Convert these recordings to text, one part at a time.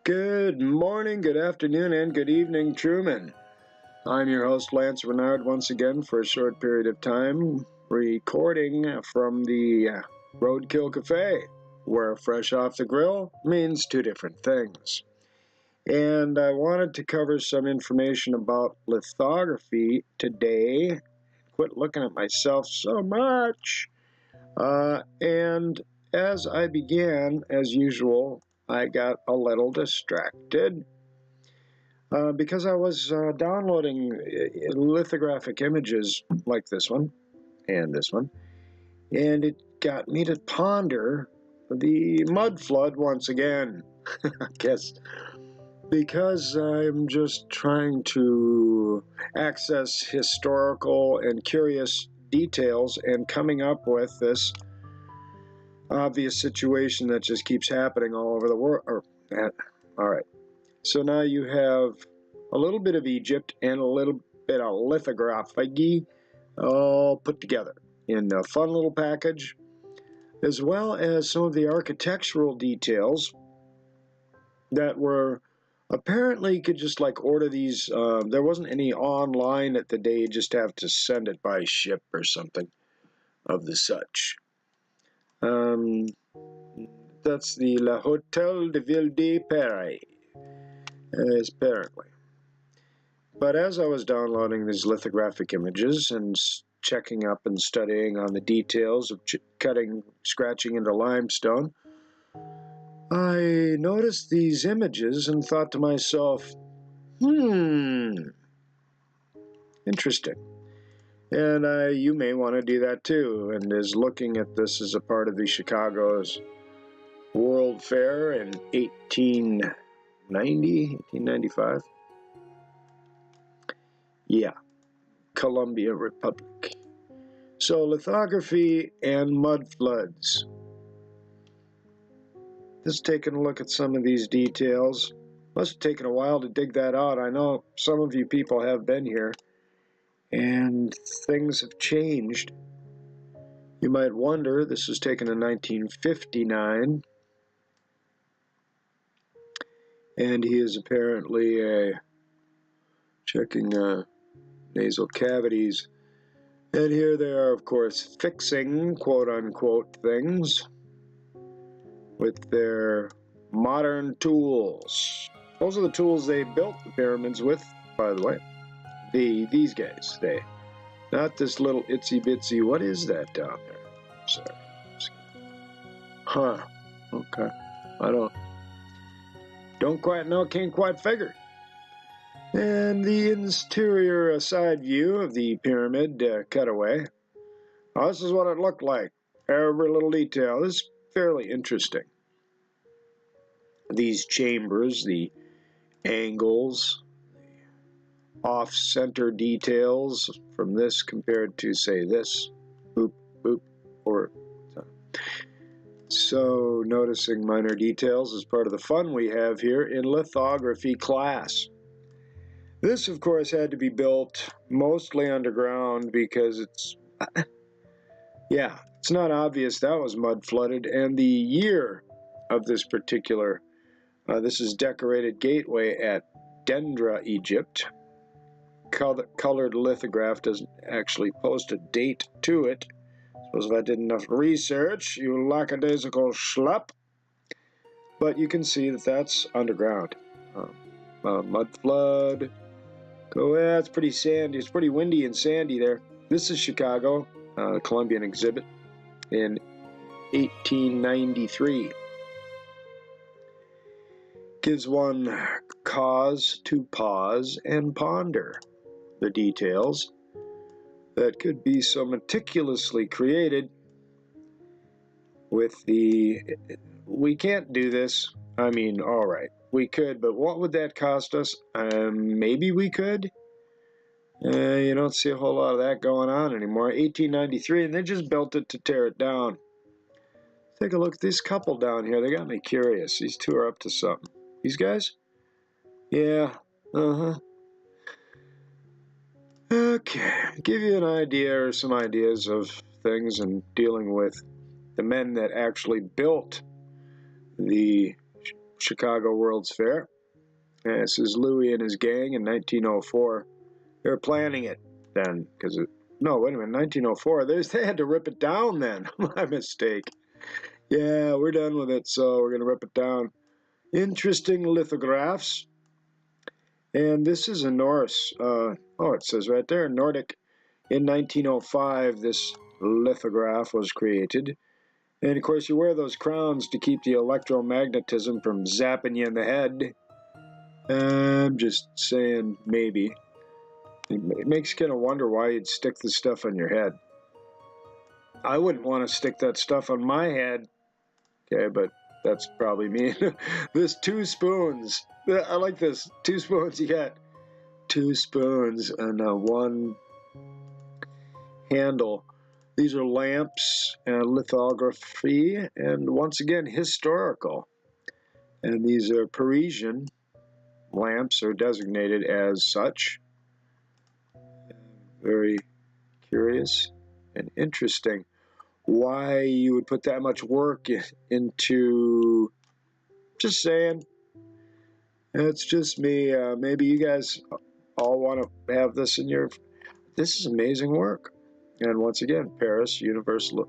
Good morning, good afternoon, and good evening, Truman. I'm your host, Lance Reynard, once again for a short period of time, recording from the Roadkill Cafe, where fresh off the grill means two different things. And I wanted to cover some information about lithography today. Quit looking at myself so much. And as I began, as usual, I got a little distracted because I was downloading lithographic images like this one, and it got me to ponder the Mudflood once again. I guess because I'm just trying to access historical and curious details and coming up with this obvious situation that just keeps happening all over the world. All right. So now you have a little bit of Egypt and a little bit of lithography all put together in a fun little package, as well as some of the architectural details that were apparently you could just like order these. There wasn't any online at the day. You just have to send it by ship or something of the such. That's the La Hotel de Ville de Paris, apparently. But as I was downloading these lithographic images and checking up and studying on the details of scratching into limestone, I noticed these images and thought to myself, interesting. And you may want to do that too, and is looking at this as a part of the Chicago's World Fair in 1895. Yeah, Columbia Republic. So lithography and mudfloods. Just taking a look at some of these details. Must have taken a while to dig that out. I know some of you people have been here, and things have changed. You might wonder, this was taken in 1959, and he is apparently checking nasal cavities. And here they are, of course, fixing quote-unquote things with their modern tools. Those are the tools they built the pyramids with, by the way. These guys, not this little itsy-bitsy, what is that down there? Sorry. Huh, okay. I don't quite know, can't quite figure. And the interior side view of the pyramid cutaway. Now, this is what it looked like. Every little detail. This is fairly interesting. These chambers, the angles, the off-center details from this compared to, say, this. Boop, boop, or... So, noticing minor details is part of the fun we have here in lithography class. This, of course, had to be built mostly underground because it's not obvious that was mud flooded. And the year of this particular, this is decorated gateway at Dendra, Egypt. Colored lithograph doesn't actually post a date to it. Suppose if I did enough research, you lackadaisical schlep. But you can see that that's underground. Mud flood. Yeah, it's pretty sandy. It's pretty windy and sandy there. This is Chicago, Columbian exhibit in 1893. Gives one cause to pause and ponder the details that could be so meticulously created with we can't do this. I mean, all right, we could, but what would that cost us? Maybe we could. You don't see a whole lot of that going on anymore. 1893, and they just built it to tear it down. Take a look at this couple down here. They got me curious. These two are up to something. These guys? Yeah. Okay. Give you an idea or some ideas of things and dealing with the men that actually built the Chicago World's Fair. And this is Louis and his gang in 1904. They were planning it then, because no, wait a minute, 1904. They had to rip it down then. My mistake. Yeah, we're done with it, so we're gonna rip it down. Interesting lithographs. And this is a Norse. Oh, it says right there, Nordic. In 1905, this lithograph was created. And of course, you wear those crowns to keep the electromagnetism from zapping you in the head. I'm just saying, maybe. It makes you kind of wonder why you'd stick this stuff on your head. I wouldn't want to stick that stuff on my head. Okay, but that's probably me. This 2 spoons. I like this. 2 spoons. You got 2 spoons and 1 handle. These are lamps and lithography, and once again, historical. And these are Parisian lamps, are designated as such. Very curious and interesting why you would put that much work into, just saying. It's just me. Maybe you guys all want to have this in your, this is amazing work. And once again, Paris Universal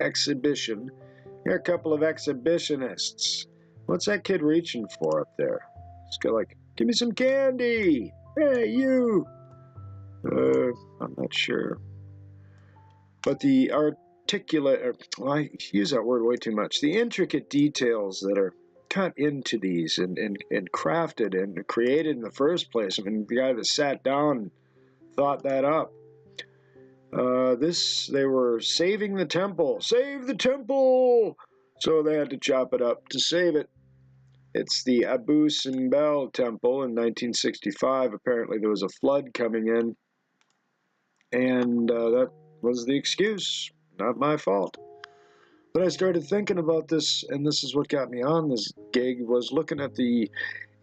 Exhibition. Here are a couple of exhibitionists. What's that kid reaching for up there? He's got like, give me some candy. Hey, you. I'm not sure. But the articulate, well, I use that word way too much. The intricate details that are cut into these and crafted and created in the first place. I mean, the guy that sat down and thought that up. They were saving the temple. Save the temple! So they had to chop it up to save it. It's the Abu Simbel temple in 1965. Apparently there was a flood coming in. And that was the excuse. Not my fault. But I started thinking about this, and this is what got me on this gig, was looking at the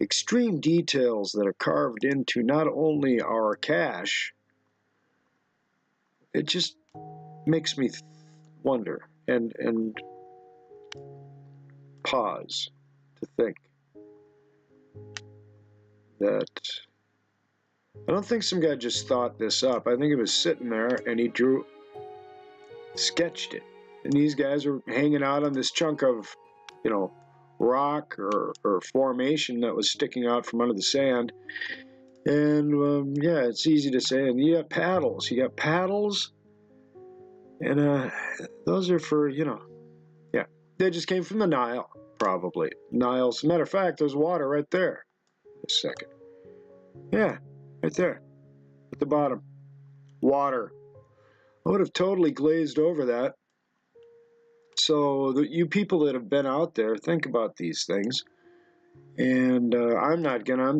extreme details that are carved into not only our cache. It just makes me wonder and pause to think that I don't think some guy just thought this up. I think it was sitting there and he sketched it. And these guys are hanging out on this chunk of, rock or formation that was sticking out from under the sand. And yeah, it's easy to say. And you got paddles. You got paddles. And those are for, yeah. They just came from the Nile, probably. Nile, as a matter of fact, there's water right there. A second. Yeah, right there. At the bottom. Water. I would have totally glazed over that. So you people that have been out there, think about these things. And I'm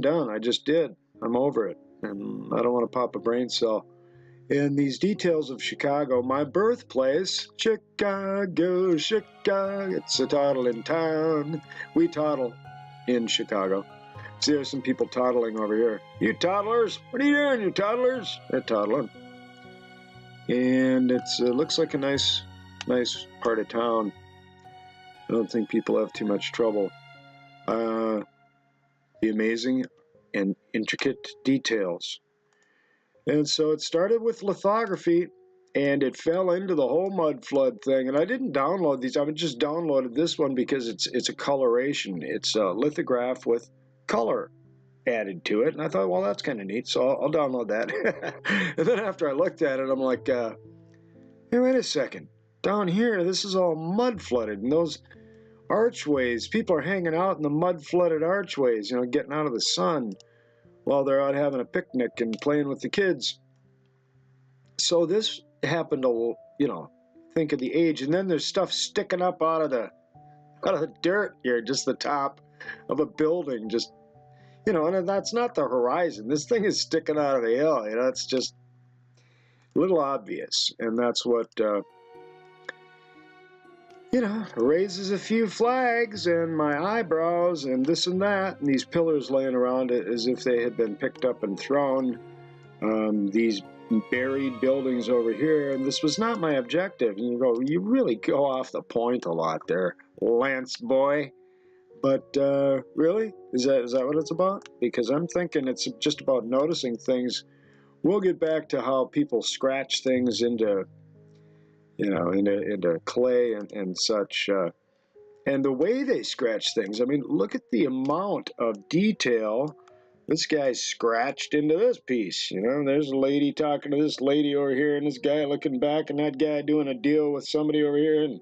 done. I just did. I'm over it. And I don't want to pop a brain cell. And these details of Chicago, my birthplace, Chicago, Chicago, it's a toddling town. We toddle in Chicago. See, there's some people toddling over here. You toddlers, what are you doing, you toddlers? They're toddling. And it looks like a nice part of town. I don't think people have too much trouble. The amazing and intricate details. And so it started with lithography, and it fell into the whole Mudflood thing. And I didn't download these. I just downloaded this one because it's a coloration. It's a lithograph with color added to it. And I thought, well, that's kind of neat, so I'll download that. And then after I looked at it, I'm like, hey, wait a second. Down here, this is all mud-flooded. And those archways, people are hanging out in the mud-flooded archways, getting out of the sun while they're out having a picnic and playing with the kids. So this happened to, think of the age. And then there's stuff sticking up out of the dirt here, just the top of a building, just, and that's not the horizon. This thing is sticking out of the hill, it's just a little obvious. And that's what, raises a few flags and my eyebrows and this and that, and these pillars laying around it as if they had been picked up and thrown. These buried buildings over here, and this was not my objective. And you really go off the point a lot there, Lance boy. But really, is that what it's about? Because I'm thinking it's just about noticing things. We'll get back to how people scratch things into, into clay and such. And the way they scratch things, I mean, look at the amount of detail. This guy's scratched into this piece. There's a lady talking to this lady over here, and this guy looking back, and that guy doing a deal with somebody over here. And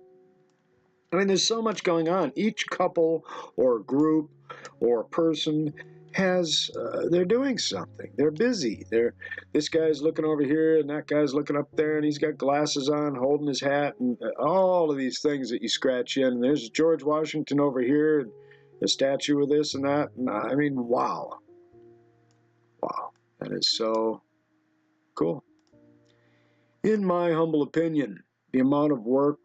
I mean, there's so much going on. Each couple or group or person has, they're doing something. They're busy. This guy's looking over here, and that guy's looking up there, and he's got glasses on, holding his hat, and all of these things that you scratch in. And there's George Washington over here, and a statue of this and that. And I mean, wow. Wow. That is so cool. In my humble opinion, the amount of work,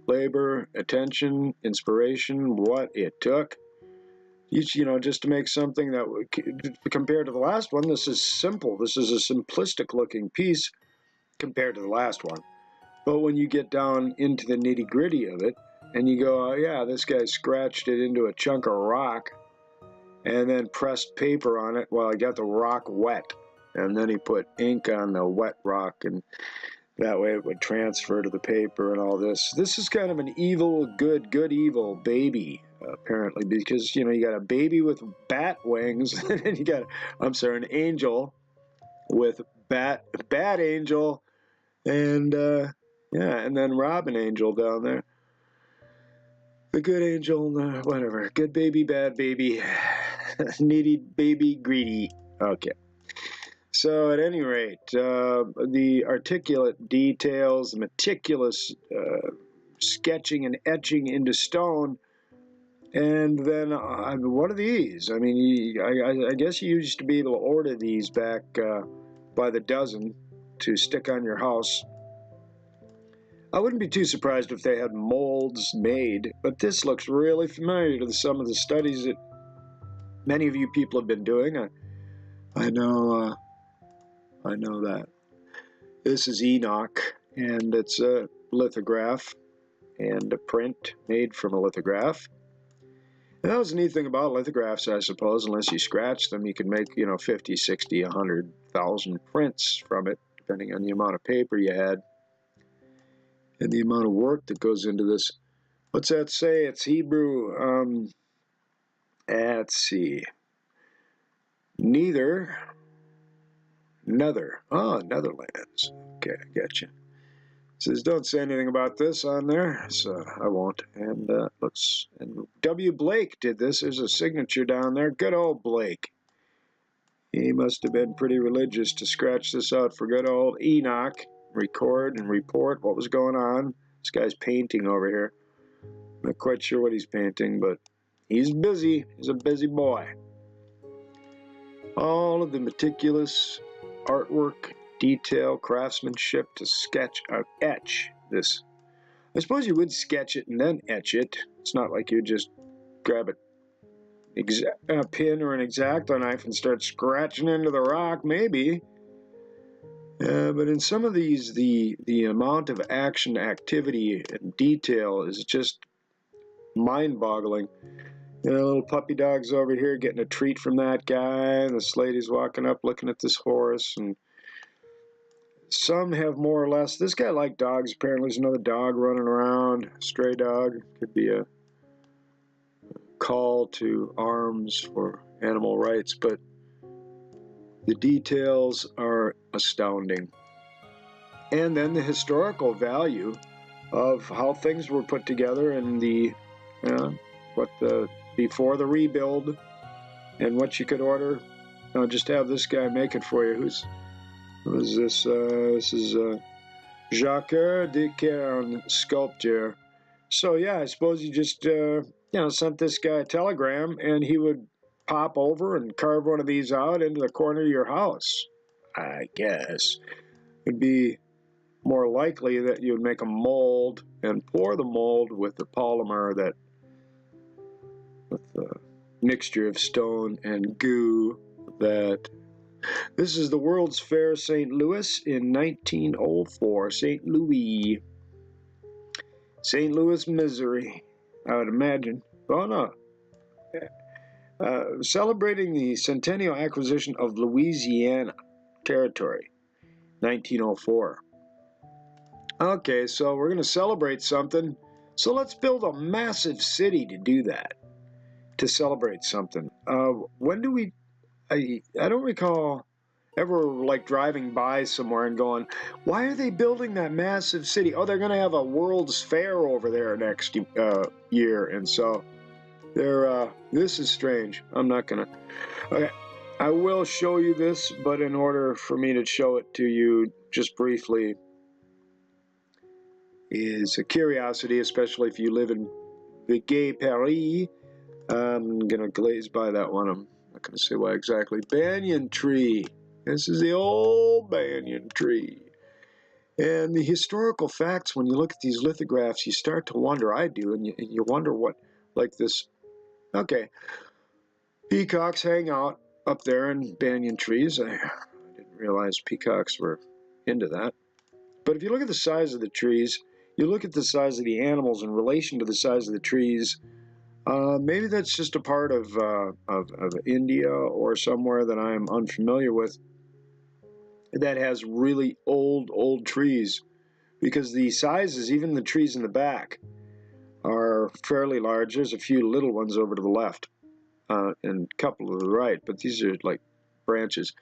labor, attention, inspiration, what it took, just to make something that, compared to the last one, this is simple. This is a simplistic looking piece compared to the last one. But when you get down into the nitty gritty of it, and you go, oh yeah, this guy scratched it into a chunk of rock and then pressed paper on it while he got the rock wet. And then he put ink on the wet rock, and that way it would transfer to the paper and all this. This is kind of an evil, good, evil baby, apparently, because, you got a baby with bat wings, and then you got, an angel with bat angel, and, and then Robin Angel down there. The good angel, whatever. Good baby, bad baby, needy baby, greedy. Okay. So at any rate, the articulate details, the meticulous sketching and etching into stone, and then what are these? I mean, I guess you used to be able to order these back by the dozen to stick on your house. I wouldn't be too surprised if they had molds made, but this looks really familiar to some of the studies that many of you people have been doing. I know that. This is Enoch, and it's a lithograph and a print made from a lithograph. And that was the neat thing about lithographs, I suppose. Unless you scratch them, you can make, 50, 60, 100,000 prints from it, depending on the amount of paper you had and the amount of work that goes into this. What's that say? It's Hebrew. Let's see. Nether. Oh, Netherlands. Okay, I got you. It says don't say anything about this on there, so I won't. And and W. Blake did this. There's a signature down there. Good old Blake. He must have been pretty religious to scratch this out for good old Enoch. Record and report what was going on. This guy's painting over here. Not quite sure what he's painting, but he's busy. He's a busy boy. All of the meticulous artwork, detail, craftsmanship to sketch or etch this. I suppose you would sketch it and then etch it. It's not like you just grab a pin or an X-Acto knife and start scratching into the rock, maybe. But in some of these, the amount of action, activity, and detail is just mind-boggling. Little puppy dog's over here getting a treat from that guy, and this lady's walking up looking at this horse, and some have more or less. This guy liked dogs. Apparently there's another dog running around, a stray dog. Could be a call to arms for animal rights, but the details are astounding. And then the historical value of how things were put together and before the rebuild and what you could order. Just have this guy make it for you. Who is this? This is Jacques de Caron sculpture. So yeah, I suppose you just sent this guy a telegram and he would pop over and carve one of these out into the corner of your house. I guess it'd be more likely that you would make a mold and pour the mold with the polymer with the mixture of stone and goo that. This is the World's Fair St. Louis in 1904. St. Louis, Missouri, I would imagine. Oh no, Celebrating the centennial acquisition of Louisiana Territory, 1904. Okay, so we're going to celebrate something. So let's build a massive city to do that, to celebrate something. When do we... I don't recall ever like driving by somewhere and going, why are they building that massive city? Oh, they're going to have a World's Fair over there next year. And so this is strange. I'm not going to... Okay, I will show you this, but in order for me to show it to you just briefly is a curiosity, especially if you live in Vigues, Paris. I'm going to glaze by that one. I'm not going to say why exactly. Banyan tree. This is the old banyan tree. And the historical facts, when you look at these lithographs, you start to wonder, I do, and you wonder what, like this, okay, peacocks hang out up there in banyan trees. I didn't realize peacocks were into that. But if you look at the size of the trees, you look at the size of the animals in relation to the size of the trees, maybe that's just a part of India or somewhere that I'm unfamiliar with that has really old trees, because the sizes, even the trees in the back, are fairly large. There's a few little ones over to the left and a couple to the right, but these are like branches.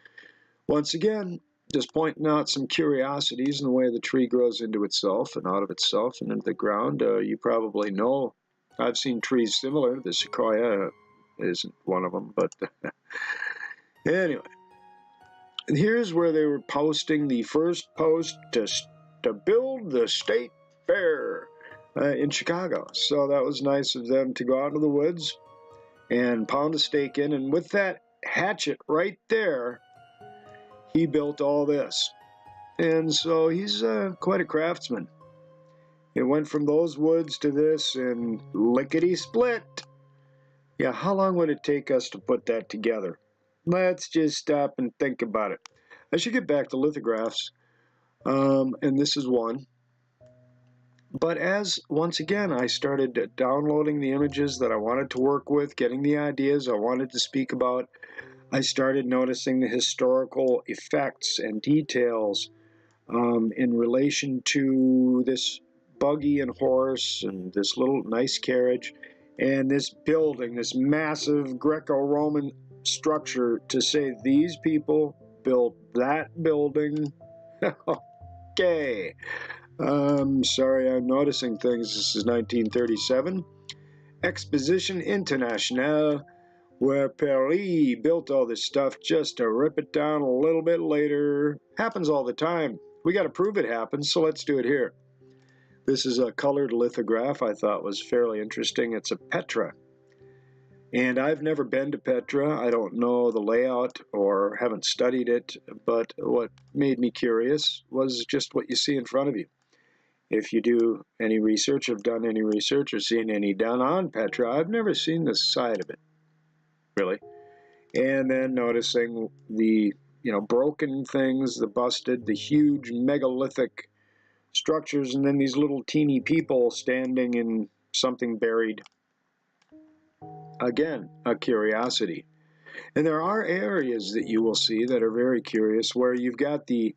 Once again, just pointing out some curiosities in the way the tree grows into itself and out of itself and into the ground. You probably know, I've seen trees similar. The sequoia isn't one of them, but anyway. Here's where they were posting the first post to build the state fair in Chicago. So that was nice of them to go out into the woods and pound a stake in. And with that hatchet right there, he built all this. And so he's quite a craftsman. It went from those woods to this and lickety-split. Yeah, how long would it take us to put that together? Let's just stop and think about it. I should get back to lithographs, and this is one. But as, once again, I started downloading the images that I wanted to work with, getting the ideas I wanted to speak about, I started noticing the historical effects and details in relation to this buggy and horse and this little nice carriage and this building, this massive Greco-Roman structure, to say these people built that building. Okay. Sorry, I'm noticing things. This is 1937. Exposition Internationale, where Paris built all this stuff just to rip it down a little bit later. Happens all the time. We got to prove it happens, so let's do it here. This is a colored lithograph I thought was fairly interesting. It's a Petra. And I've never been to Petra. I don't know the layout or haven't studied it, but what made me curious was just what you see in front of you. If you do any research, have done any research, or seen any done on Petra, I've never seen this side of it, really. And then noticing the, broken things, the busted, the huge megalithic structures, and then these little teeny people standing in something buried. Again, a curiosity. And there are areas that you will see that are very curious, where you've got the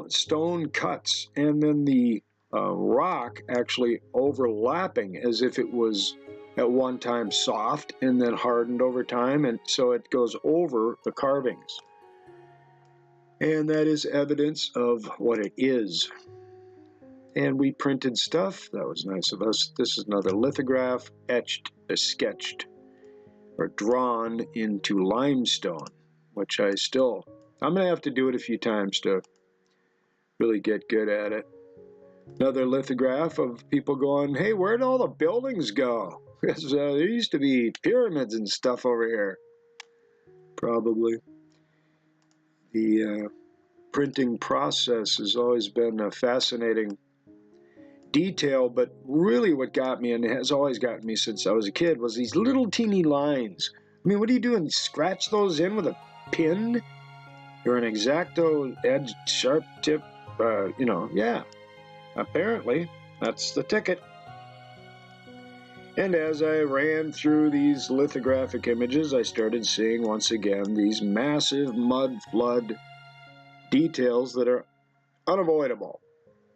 stone cuts and then the rock actually overlapping, as if it was at one time soft and then hardened over time, and so it goes over the carvings. And that is evidence of what it is. And we printed stuff. That was nice of us. This is another lithograph, etched, sketched, or drawn into limestone, which I'm going to have to do it a few times to really get good at it. Another lithograph of people going, hey, where'd all the buildings go? Because there used to be pyramids and stuff over here. Probably. The printing process has always been a fascinating detail, but really what got me, and has always gotten me since I was a kid, was these little teeny lines. I mean, what are you doing? Scratch those in with a pin? Or an X-Acto edge sharp tip? Yeah. Apparently, that's the ticket. And as I ran through these lithographic images, I started seeing once again these massive mud flood details that are unavoidable.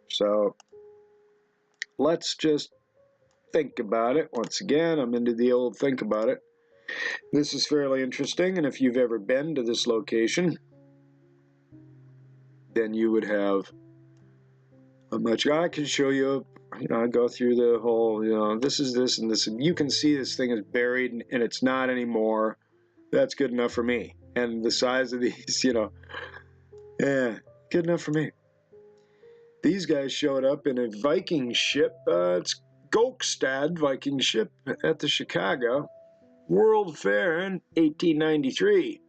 So let's just think about it. Once again, I'm into the old think about it. This is fairly interesting, and if you've ever been to this location, then you would have a much. I can show you, I go through the whole, this is this and this, and you can see this thing is buried and it's not anymore. That's good enough for me. And the size of these, yeah, good enough for me. These guys showed up in a Viking ship. It's Gokstad Viking ship at the Chicago World Fair in 1893.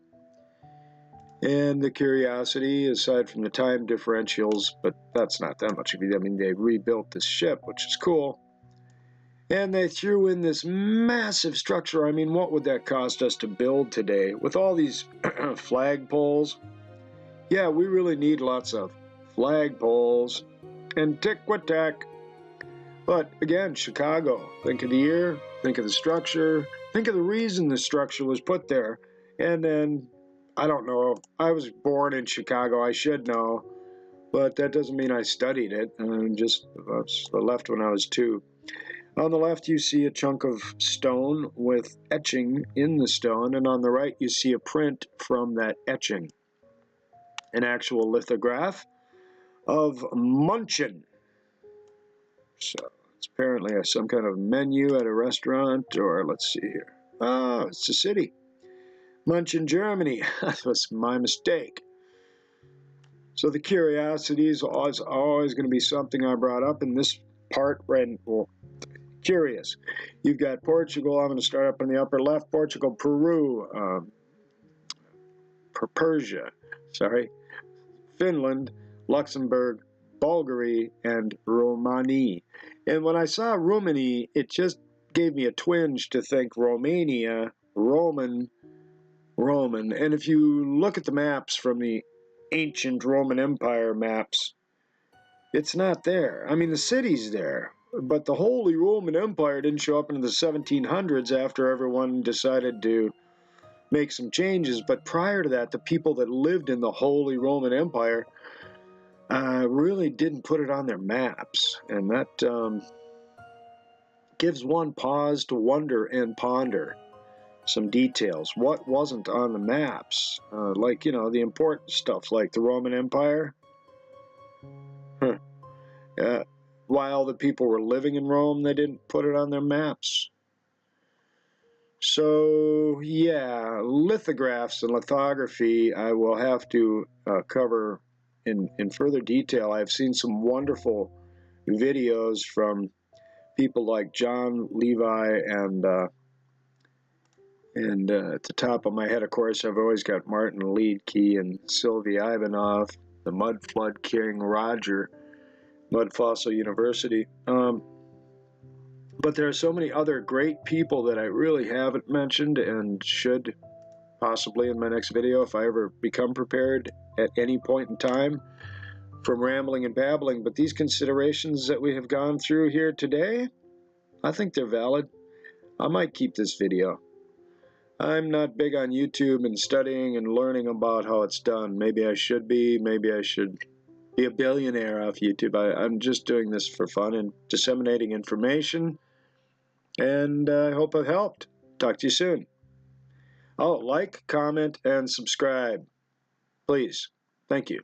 And the curiosity, aside from the time differentials, but that's not that much of it. I mean, they rebuilt this ship, which is cool. And they threw in this massive structure. I mean, what would that cost us to build today? With all these flagpoles? Yeah, we really need lots of flagpoles and tick-wa-tack. But again, Chicago. Think of the year, think of the structure, think of the reason the structure was put there. And then, I don't know, I was born in Chicago, I should know, but that doesn't mean I studied it. I left when I was 2. On the left, you see a chunk of stone with etching in the stone, and on the right, you see a print from that etching. An actual lithograph of Munchin. So it's apparently some kind of menu at a restaurant, or let's see here. Oh, it's a city. Munchin, Germany. That was my mistake. So the curiosity is always going to be something I brought up in this part. Well, curious. You've got Portugal. I'm going to start up in the upper left. Portugal, Peru, Persia, Finland, Luxembourg, Bulgaria, and Romania. And when I saw Romania, it just gave me a twinge to think Romania, Roman. And if you look at the maps from the ancient Roman Empire maps, it's not there. I mean, the city's there, but the Holy Roman Empire didn't show up into the 1700s after everyone decided to make some changes. But prior to that, the people that lived in the Holy Roman Empire really didn't put it on their maps, and that gives one pause to wonder and ponder some details. What wasn't on the maps? Like, the important stuff, like the Roman Empire. While the people were living in Rome, they didn't put it on their maps. So, yeah, lithographs and lithography I will have to cover in further detail. I've seen some wonderful videos from people like John Levi, and at the top of my head, of course, I've always got Martin Leedkey and Sylvia Ivanov, the Mudflood King Roger, Mud Fossil University. But there are so many other great people that I really haven't mentioned and should possibly in my next video if I ever become prepared at any point in time from rambling and babbling. But these considerations that we have gone through here today, I think they're valid. I might keep this video. I'm not big on YouTube and studying and learning about how it's done. Maybe I should be. Maybe I should be a billionaire off YouTube. I'm just doing this for fun and disseminating information. And I hope I've helped. Talk to you soon. Oh, like, comment, and subscribe. Please. Thank you.